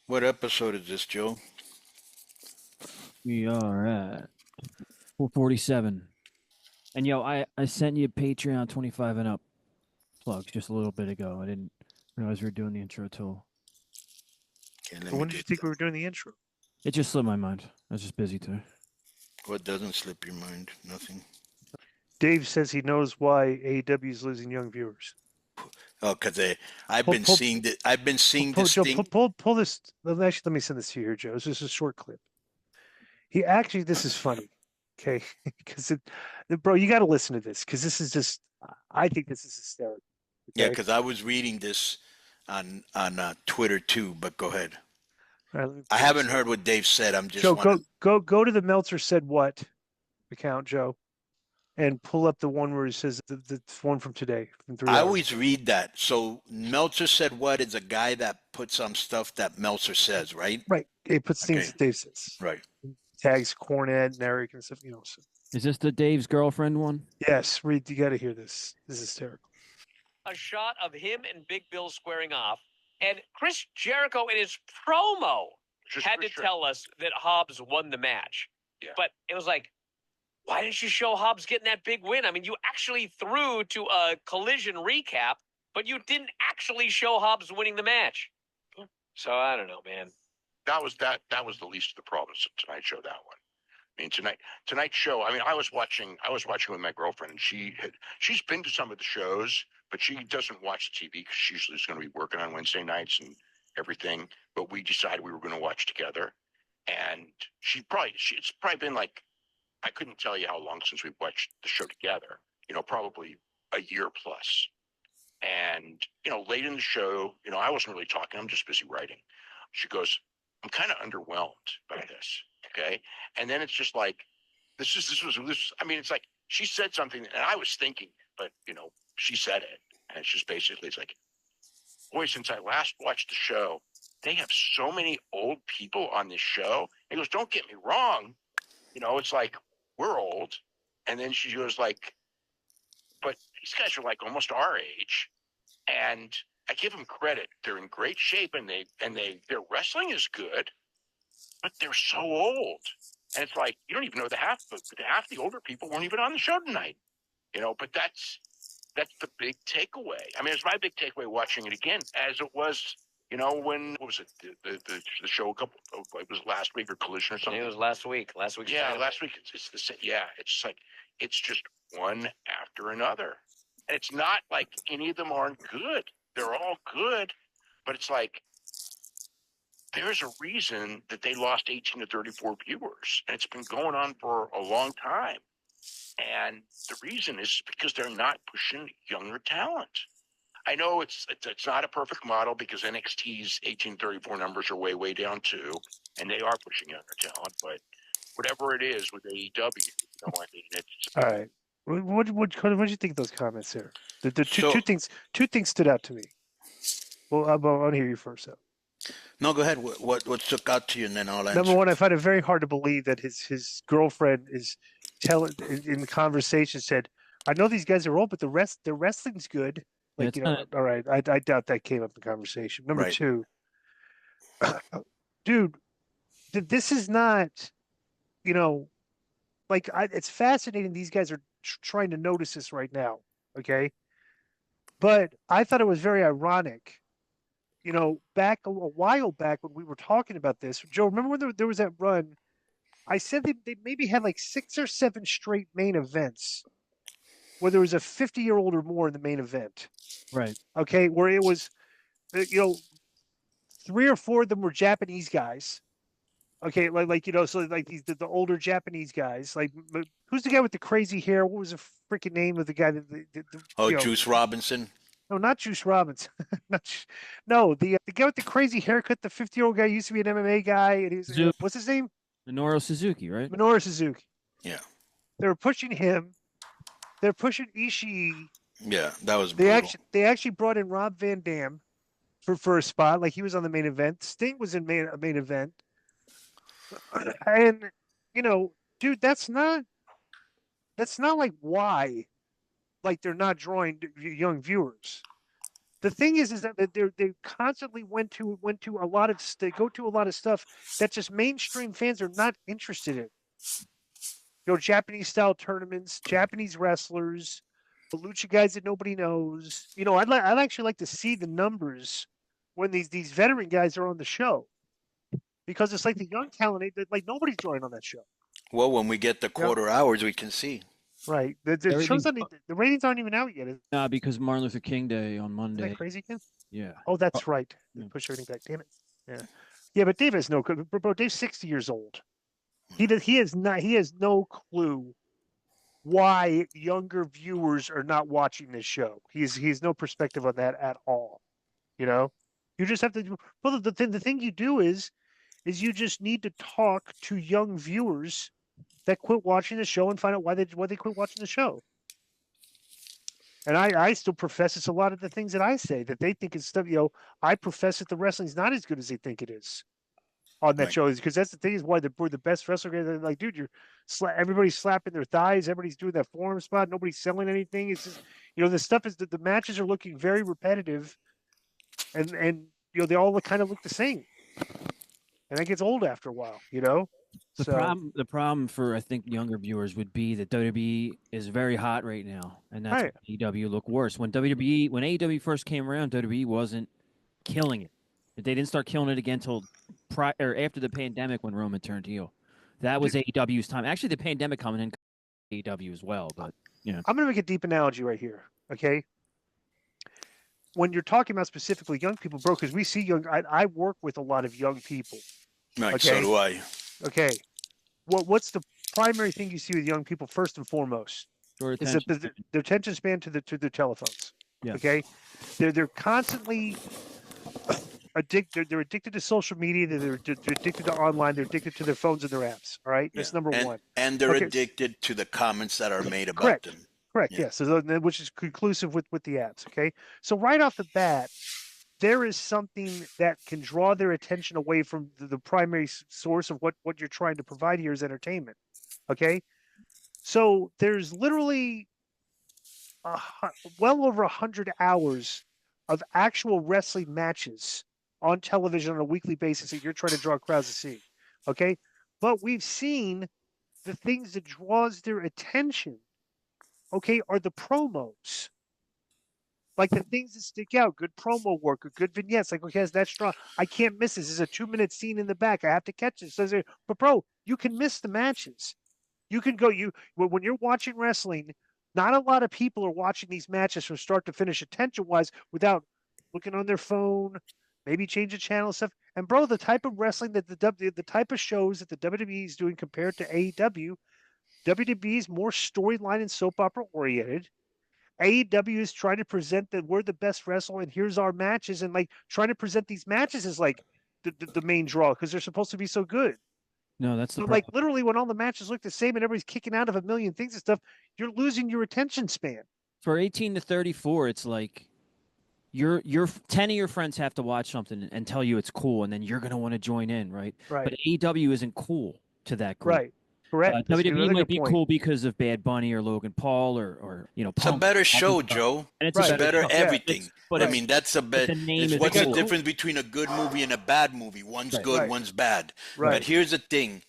What episode is this, Joe? We are at 447. And yo, I sent you Patreon 25 and up plugs just a little bit ago. I didn't realize we were doing the intro till Okay, let But me when did you get think we were doing the intro? it just slipped my mind. I was just busy today. what doesn't slip your mind. Nothing. Dave says he knows why AEW is losing young viewers. Oh, because I've Pull, been pull, seeing that. I've been seeing pull, this Joe, thing. pull this. Actually, let me send this to you here, Joe. This is a short clip. This is funny, okay? Because bro, you got to listen to this because this is just. I think this is hysterical. Yeah, Okay? because I was reading this on Twitter too. But go ahead. All right, let me I pull haven't this heard up. what Dave said. I'm just Joe, want go to the Meltzer said what account, Joe, and pull up the one where he says the one from today, from 3 I hours always ago. read that. So Meltzer said what is a guy that puts on stuff that Meltzer says, right? Right. It puts things Okay, that Dave says. right. Tags Cornette and Eric and stuff, So. Is this the Dave's girlfriend one? Yes, Reed, you got to hear this. This is hysterical. A shot of him and Big Bill squaring off, and Chris Jericho in his promo had to tell us that Hobbs won the match. Yeah. But it was like, why didn't you show Hobbs getting that big win? I mean, you actually threw to a collision recap, but you didn't actually show Hobbs winning the match. So I don't know, man. That was the least of the problems of tonight's show. That one. I mean, tonight's show. I mean, I was watching with my girlfriend, and she's been to some of the shows, but she doesn't watch the TV because she usually is going to be working on Wednesday nights and everything. But we decided we were going to watch together, and it's probably been like, I couldn't tell you how long since we watched the show together. Probably a year plus. And late in the show, I wasn't really talking. I'm just busy writing. She goes, I'm kind of underwhelmed by this. Okay. And then it's just like, I mean, it's like she said something and I was thinking, but she said it. And it's just basically, it's like, boy, since I last watched the show, they have so many old people on this show. He goes, don't get me wrong. It's like, we're old. And then she goes like, but these guys are like almost our age. And I give them credit. They're in great shape and their wrestling is good, but they're so old. And it's like, you don't even know half the older people weren't even on the show tonight, but that's the big takeaway. I mean, it's my big takeaway watching it again, as it was, when, what was it? The show it was last week or Collision or something. It was last week. Last week. Yeah, last week. It's the same. Yeah. It's like, it's just one after another. And it's not like any of them aren't good. They're all good, but it's like, there's a reason that they lost 18 to 34 viewers, and it's been going on for a long time. And the reason is because they're not pushing younger talent. I know it's not a perfect model because NXT's 1834 numbers are way, way down too, and they are pushing younger talent. But whatever it is with AEW, I mean, it's All right. What did you think of those comments here? The So- two things stood out to me. Well, I want to hear you first. Though. No, go ahead. What stuck out to you, and then I'll answer. Number one, I find it very hard to believe that his girlfriend is telling in the conversation said, "I know these guys are old, but their wrestling's good." Yeah, Like it's kinda- all right, I doubt that came up in conversation. Number Right. two, dude, this is not, like it's fascinating. These guys are trying to notice this right now, okay? But I thought it was very ironic. Back a while back when we were talking about this, Joe, remember when there was that run? I said they maybe had like 6 or 7 straight main events where there was a 50-year-old or more in the main event. Right. Okay, where it was, 3 or 4 of them were Japanese guys. Okay, so like these the older Japanese guys. Like, who's the guy with the crazy hair? What was the freaking name of the guy that Juice Robinson. No, not Juice Robinson. No, the guy with the crazy haircut, the 50-year-old guy used to be an MMA guy, and he's Zoop. what's his name? Minoru Suzuki, right? Minoru Suzuki. Yeah, They were pushing him. They're pushing Ishii. yeah, that was They brutal. they actually brought in Rob Van Dam for a spot. Like he was on the main event. Sting was in a main event. And dude, that's not like why, like they're not drawing young viewers. The thing is that they constantly went to a lot of they go to a lot of stuff that just mainstream fans are not interested in. Japanese style tournaments, Japanese wrestlers, the lucha guys that nobody knows. I'd actually like to see the numbers when these veteran guys are on the show, because it's like the young talent, like nobody's joining on that show. Well, when we get the quarter hours, we can see. Right. The shows the ratings aren't even out yet. Nah, because Martin Luther King Day on Isn't Monday. that crazy again? Yeah. Oh, that's right. They yeah. push everything back. Damn it. Yeah. Yeah, but Dave has no bro. Dave's 60 years old. He has no clue why younger viewers are not watching this show. He's no perspective on that at all. You just have to. Well, the thing you do is you just need to talk to young viewers that quit watching the show and find out why they quit watching the show. And I still profess it's a lot of the things that I say that they think it's stuff. I profess that the wrestling's not as good as they think it is on that show, because that's the thing, is why we're the best wrestler. They're like, dude, everybody's slapping their thighs, everybody's doing that forearm spot, nobody's selling anything. It's just, the stuff is that the matches are looking very repetitive, and they all kind of look the same, and that gets old after a while. The problem for, I think, younger viewers would be that WWE is very hot right now, and that's Right. what AEW look worse. When AEW first came around, WWE wasn't killing it. They didn't start killing it again until after the pandemic, when Roman turned heel. That was AEW's time. Actually, the pandemic coming in AEW as well, but I'm going to make a deep analogy right here. Okay. When you're talking about specifically young people, bro, because we see I work with a lot of young people. Right. Okay. So do I. Okay. What's the primary thing you see with young people first and foremost? short Is attention. their attention span to their telephones. Yeah. Okay. They're constantly addicted. They're addicted to social media. They're addicted to online. They're addicted to their phones and their apps. All right. That's number one. And they're Okay. addicted to the comments that are made about Correct. them. Correct. Yeah. Yes. So which is conclusive with the apps. Okay. So right off the bat, there is something that can draw their attention away from the primary source of what you're trying to provide here is entertainment. Okay. So there's literally well over 100 hours of actual wrestling matches on television on a weekly basis that you're trying to draw crowds to see. Okay. But we've seen the things that draws their attention, okay, are the promos. Like the things that stick out, good promo work or good vignettes. Like, okay, that's strong. I can't miss this. This is a 2-minute scene in the back. I have to catch it. So, but bro, you can miss the matches. You can go. When you're watching wrestling, not a lot of people are watching these matches from start to finish, attention-wise, without looking on their phone, maybe change the channel and stuff. And bro, the type of wrestling that the type of shows that the WWE is doing compared to AEW, WWE is more storyline and soap opera oriented. AEW is trying to present that we're the best wrestler and here's our matches, and like trying to present these matches as like the main draw because they're supposed to be so good. No, that's the So problem. like literally when all the matches look the same and everybody's kicking out of a million things and stuff, you're losing your attention span. For 18 to 34, it's like your 10 of your friends have to watch something and tell you it's cool, and then you're going to want to join in, right? Right. But AEW isn't cool to that group. Right. Correct. That's WWE another might good be point. cool because of Bad Bunny or Logan Paul or It's a Punk. better show, Joe. And it's It's a better better show. everything. But I mean, that's a bet. the name is What's the cool. difference between a good movie and a bad movie? One's good, Right. one's bad. Right. But here's the thing.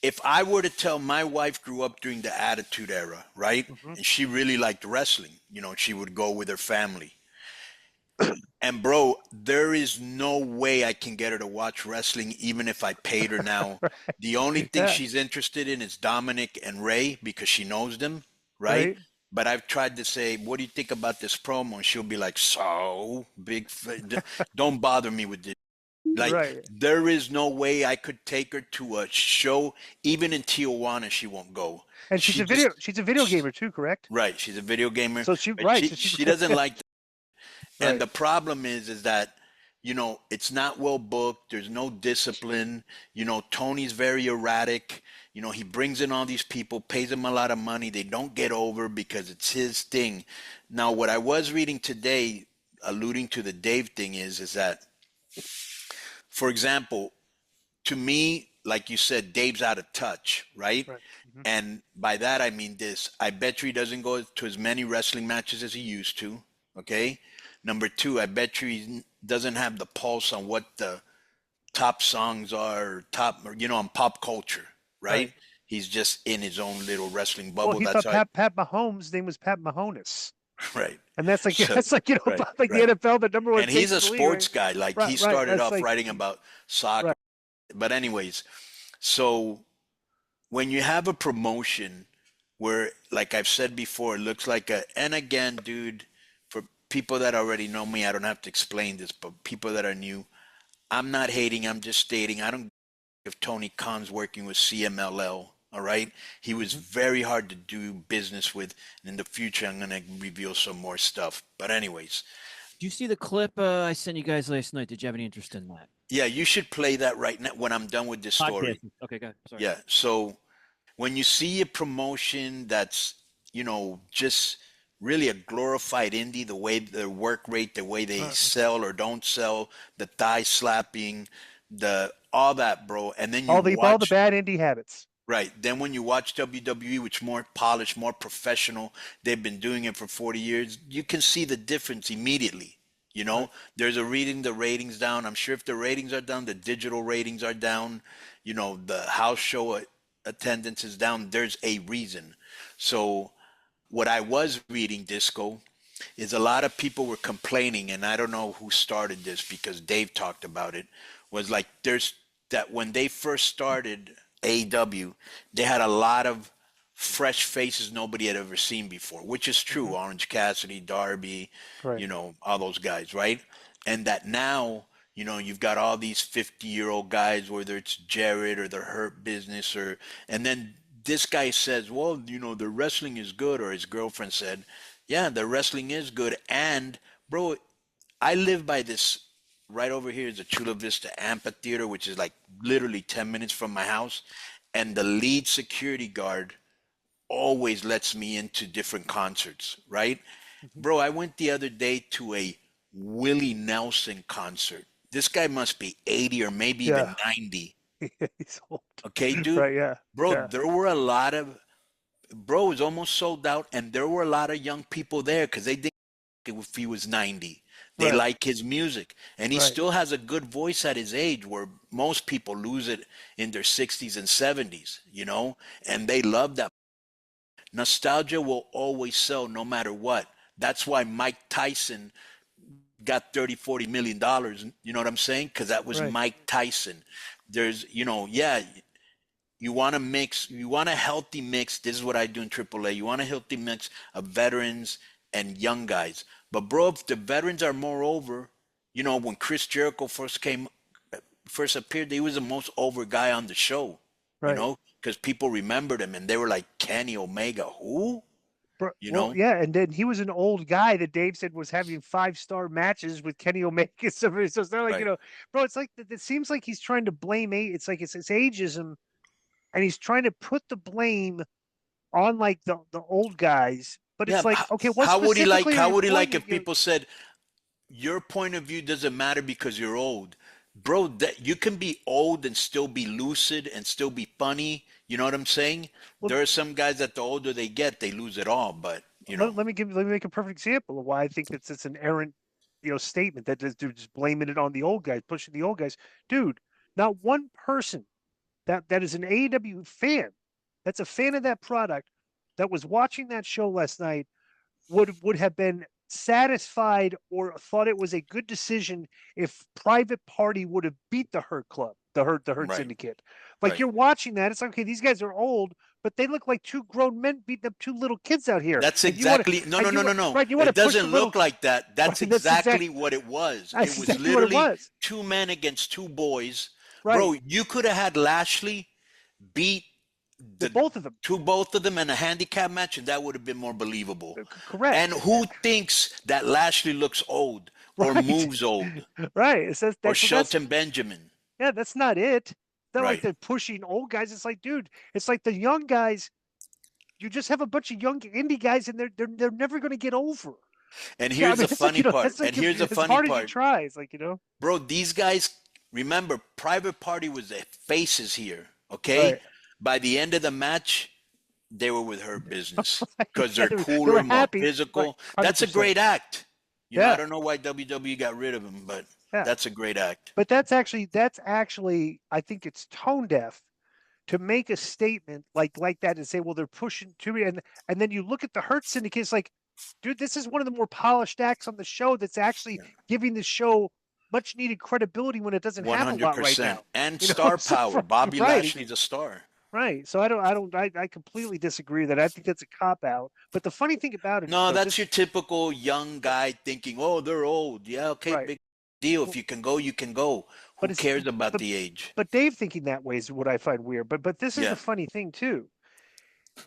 If I were to tell my wife grew up during the Attitude Era, right? Mhm. And she really liked wrestling, she would go with her family. And bro, there is no way I can get her to watch wrestling even if I paid her now. The only thing Yeah. she's interested in is Dominic and Ray because she knows them, right? But I've tried to say, what do you think about this promo? And she'll be like, so big. Don't bother me with this. Like, Right. there is no way I could take her to a show. Even in Tijuana, she won't go. And she's a video gamer too, correct? Right. She's a video gamer. So she but right. She doesn't like that. Right. And the problem is that, it's not well booked. There's no discipline. Tony's very erratic. He brings in all these people, pays them a lot of money. They don't get over because it's his thing. Now, what I was reading today, alluding to the Dave thing, is that, for example, to me, like you said, Dave's out of touch, right? Mhm. And by that, I mean this. I bet you he doesn't go to as many wrestling matches as he used to, okay? Number two, I bet you he doesn't have the pulse on what the top songs are, on pop culture, right? Right. He's just in his own little wrestling Well, bubble. he That's thought how, Pat Mahomes' name was Pat Mahonis. right. And that's like So, right, like right. the NFL, the number one And pick he's in a the league, sports right? guy. Like Right, he right. started That's off like writing about soccer. right. But anyways, so when you have a promotion where, like I've said before, it looks like and again, dude, for people that already know me, I don't have to explain this, but people that are new, I'm not hating, I'm just stating, I don't if Tony Khan's working with CMLL, all right? He was very hard to do business with, and in the future, I'm going to reveal some more stuff. But anyways, Do you see the clip I sent you guys last night? Did you have any interest in that? yeah, you should play that right now when I'm done with this story. Podcast. Okay, good. Sorry. Yeah, so when you see a promotion that's, just really a glorified indie, the way their work rate, the way they sell or don't sell, the thigh slapping, all that, bro. And then you All the watch, bad indie habits. right. Then when you watch WWE, which is more polished, more professional, they've been doing it for 40 years, you can see the difference immediately. There's a reading, the ratings down. I'm sure if the ratings are down, the digital ratings are down, the house show attendance is down. There's a reason. So what I was reading, Disco, is a lot of people were complaining, and I don't know who started this because Dave talked about it, was like there's that when they first started AEW, they had a lot of fresh faces nobody had ever seen before, which is true. Orange Cassidy, Darby, Right. all those guys, right? And that now, you've got all these 50-year-old guys, whether it's Jared or the Hurt Business, and then this guy says, well, the wrestling is good, or his girlfriend said, yeah, the wrestling is good. And bro, I live by this. Right over here is the Chula Vista Amphitheater, which is like literally 10 minutes from my house. And the lead security guard always lets me into different concerts, right? Bro, I went the other day to a Willie Nelson concert. This guy must be 80 or maybe even 90. He's old. Okay, dude? Right, yeah. Bro, Yeah. there were a lot of, bro, it was almost sold out. And there were a lot of young people there because they didn't if he was 90. They Right. like his music. And he Right. still has a good voice at his age where most people lose it in their 60s and 70s, and they love that. Nostalgia will always sell no matter what. That's why Mike Tyson got 30, 40 million dollars. You know what I'm saying? Because that was Right. Mike Tyson. There's, yeah, you want to mix, you want a healthy mix. This is what I do in AAA. You want a healthy mix of veterans and young guys. But bro, if the veterans are moreover, when Chris Jericho first appeared, he was the most over guy on the show, Right. because people remembered him and they were like, Kenny Omega, who? Well, yeah, and then he was an old guy that Dave said was having 5-star matches with Kenny Omega. So they're like, Right. bro, it's like it seems like he's trying to blame it's like it's ageism, and he's trying to put the blame on like the old guys. But it's like, okay, what how would he like? specifically How are you would he like pointing- if people said, "Your point of view doesn't matter because you're old, bro"? That you can be old and still be lucid and still be funny. You know what I'm saying? Well- There are some guys that the older they get, they lose it all. But Let me make a perfect example of why I think it's an errant, statement that they're just blaming it on the old guys, pushing the old guys. Dude, not one person that is an AEW fan, that's a fan of that product, that was watching that show last night would have been satisfied or thought it was a good decision if Private Party would have beat the Hurt Club, the Hurt Right. Syndicate. Like Right. you're watching that, it's like, okay, these guys are old, but they look like two grown men beating up two little kids out here. That's And you wanna- exactly no. Right, you wanna It push doesn't the little- look like that. That's Right, that's exactly what it was. That's It was exactly what it literally was. two men against two boys. Right. Bro, you could have had Lashley beat Both of them. both of them in a handicap match, and that would have been more believable. Correct. And who thinks that Lashley looks old or Right. moves old Right. It says or that's Shelton Benjamin? yeah, that's not it. It's not like Right. they're pushing old guys. It's like, dude, it's like the young guys. You just have a bunch of young indie guys, and they're never going to get over. And Yeah, I here's mean, the it's like, funny part. it's like And here's the as funny hard as you part. try, it's like Bro, these guys, remember, Private Party was the faces here, okay? Right. By the end of the match, they were with Her Business Right. because Yeah, they're they were cooler, more happy. physical. Right. That's a 100%. great act. You know, Yeah. I don't know why WWE got rid of him, but Yeah. that's a great act. But that's actually I think it's tone deaf to make a statement like that and say, well, they're pushing to me, and then you look at the Hurt Syndicate, it's like, dude, this is one of the more polished acts on the show that's actually giving the show much needed credibility when it doesn't have a lot right 100%. now. And You know, star so power. Bobby right. Lashley's a star. Right. So I completely disagree with that. I think that's a cop out. But the funny thing about it is, No, though, that's your typical young guy thinking, oh, they're old. Yeah, okay, Right. big deal. If you can go, you can go. Who But it's- cares about the age? but Dave thinking that way is what I find weird. But this is Yeah. the funny thing too.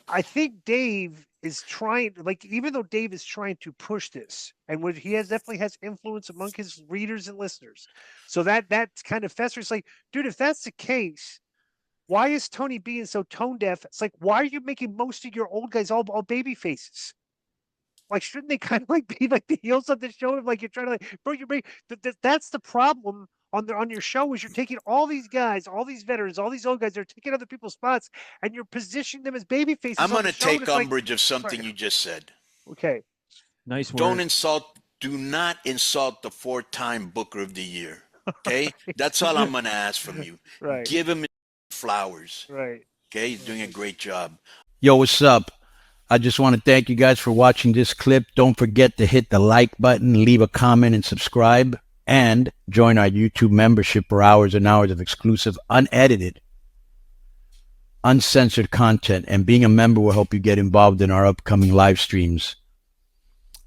I think Dave is trying, like, even though Dave is trying to push this, and what he definitely has influence among his readers and listeners. So that's kind of festers. It's like, dude, if that's the case, why is Tony being so tone deaf? It's like, why are you making most of your old guys all baby faces? Like, shouldn't they kind of like be like the heels of the show? Like, you're trying to like, bro, that's the problem on your show is you're taking all these guys, all these veterans, all these old guys, they're taking other people's spots, and you're positioning them as baby faces. I'm going to to take umbrage of something you just said. Okay. Nice word. Do not insult the 4-time Booker of the Year. Okay? That's all I'm going to ask from you. Right. Give him flowers. Right. Okay? He's doing a great job. Yo, what's up? I just want to thank you guys for watching this clip. Don't forget to hit the like button, leave a comment, and subscribe. And join our YouTube membership for hours and hours of exclusive, unedited, uncensored content. And being a member will help you get involved in our upcoming live streams.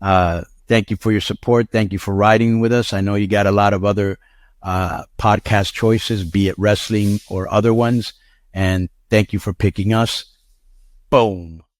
Thank you for your support. Thank you for riding with us. I know you got a lot of other podcast choices, be it wrestling or other ones. And thank you for picking us. Boom.